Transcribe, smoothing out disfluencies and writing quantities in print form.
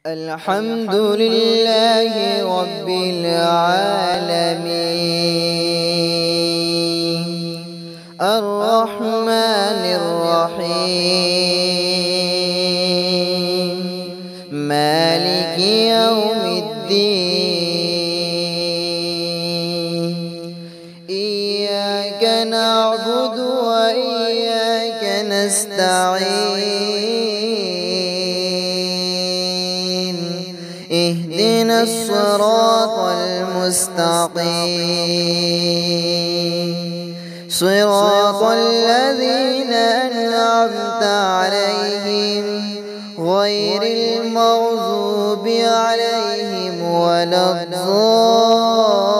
الحمد لله رب العالمين الرحمن الرحيم مالك يوم الدين إياك نعبد وإياك نستعين اهدنا الصراط المستقيم صراط الذين أنعمت عليهم غير المغضوب عليهم ولا الضالين